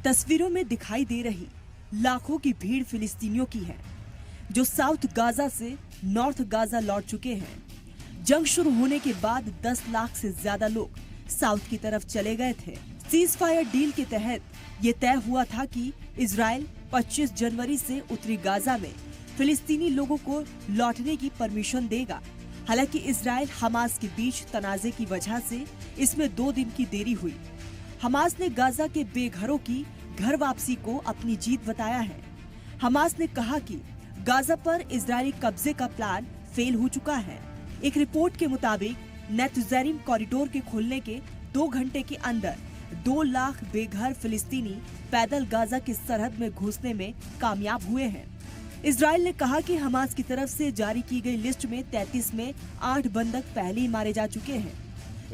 तस्वीरों में दिखाई दे रही लाखों की भीड़ फिलिस्तीनियों की है जो साउथ गाजा से नॉर्थ गाजा लौट चुके हैं। जंग शुरू होने के बाद 10 लाख से ज्यादा लोग साउथ की तरफ चले गए थे। सीज फायर डील के तहत ये तय हुआ था कि इजराइल 25 जनवरी से उत्तरी गाजा में फिलिस्तीनी लोगों को लौटने की परमिशन देगा। हालांकि इजराइल हमास के बीच तनाजे की वजह से इसमें 2 दिन की देरी हुई। हमास ने गाजा के बेघरों की घर वापसी को अपनी जीत बताया है। हमास ने कहा कि गाजा पर इजरायली कब्जे का प्लान फेल हो चुका है। एक रिपोर्ट के मुताबिक नेतुजेरिम कॉरिडोर के खुलने के 2 घंटे के अंदर 2 लाख बेघर फिलिस्तीनी पैदल गाजा की सरहद में घुसने में कामयाब हुए हैं। इजराइल ने कहा कि हमास की तरफ से जारी की गई लिस्ट में 33 में 8 बंधक पहले ही मारे जा चुके हैं।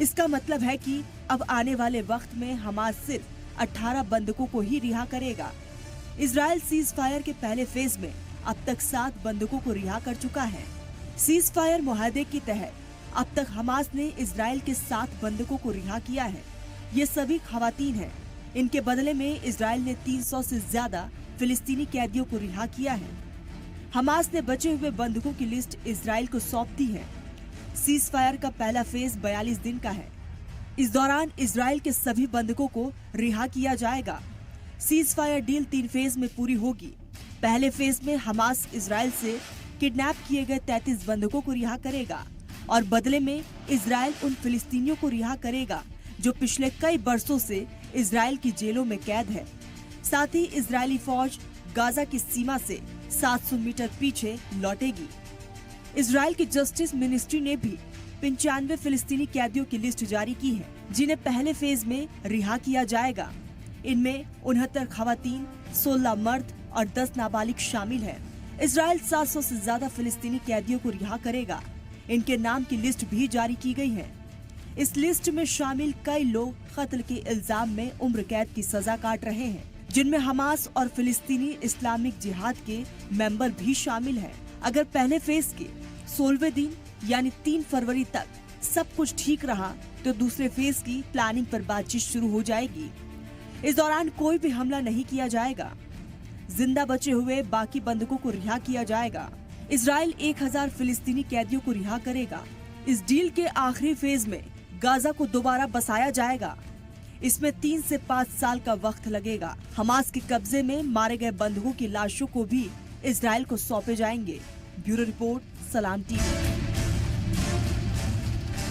इसका मतलब है कि अब आने वाले वक्त में हमास सिर्फ 18 बंधकों को ही रिहा करेगा। इजराइल सीज फायर के पहले फेज में अब तक 7 बंधकों को रिहा कर चुका है। सीज फायर मुआहदे के तहत अब तक हमास ने इजराइल के 7 बंधकों को रिहा किया है। ये सभी खवातीन हैं। इनके बदले में इजराइल ने 300 से ज्यादा फिलिस्तीनी कैदियों को रिहा किया है। हमास ने बचे हुए बंधकों की लिस्ट इजराइल को सौंप दी है। सीज फायर का पहला फेज 42 दिन का है। इस दौरान इजराइल के सभी बंधकों को रिहा किया जाएगा। सीज फायर डील 3 फेज में पूरी होगी। पहले फेज में हमास इजराइल से किडनैप किए गए 33 बंधकों को रिहा करेगा और बदले में इजराइल उन फिलिस्तीनियों को रिहा करेगा जो पिछले कई बरसों से इजराइल की जेलों में कैद है। साथ ही इजरायली फौज गाजा की सीमा से 700 मीटर पीछे लौटेगी। इजराइल की जस्टिस मिनिस्ट्री ने भी 95 फिलिस्तीनी कैदियों की लिस्ट जारी की है जिन्हें पहले फेज में रिहा किया जाएगा। इनमें 69 खवातीन, 16 मर्द और 10 नाबालिग शामिल हैं। इजराइल 700 से ज्यादा फिलिस्तीनी कैदियों को रिहा करेगा। इनके नाम की लिस्ट भी जारी की गई है। इस लिस्ट में शामिल कई लोग कत्ल के इल्जाम में उम्र कैद की सजा काट रहे हैं, जिनमें हमास और फिलिस्तीनी इस्लामिक जिहाद के मेंबर भी शामिल हैं। अगर पहले फेज के 16वें दिन यानी 3 फरवरी तक सब कुछ ठीक रहा तो दूसरे फेज की प्लानिंग पर बातचीत शुरू हो जाएगी। इस दौरान कोई भी हमला नहीं किया जाएगा। जिंदा बचे हुए बाकी बंधकों को रिहा किया जाएगा। इजराइल 1000 फिलिस्तीनी कैदियों को रिहा करेगा। इस डील के आखिरी फेज में गाजा को दोबारा बसाया जाएगा। इसमें 3 से 5 साल का वक्त लगेगा। हमास के कब्जे में मारे गए बंधकों की लाशों को भी इजराइल को सौंपे जाएंगे। ब्यूरो रिपोर्ट, सलाम टीवी।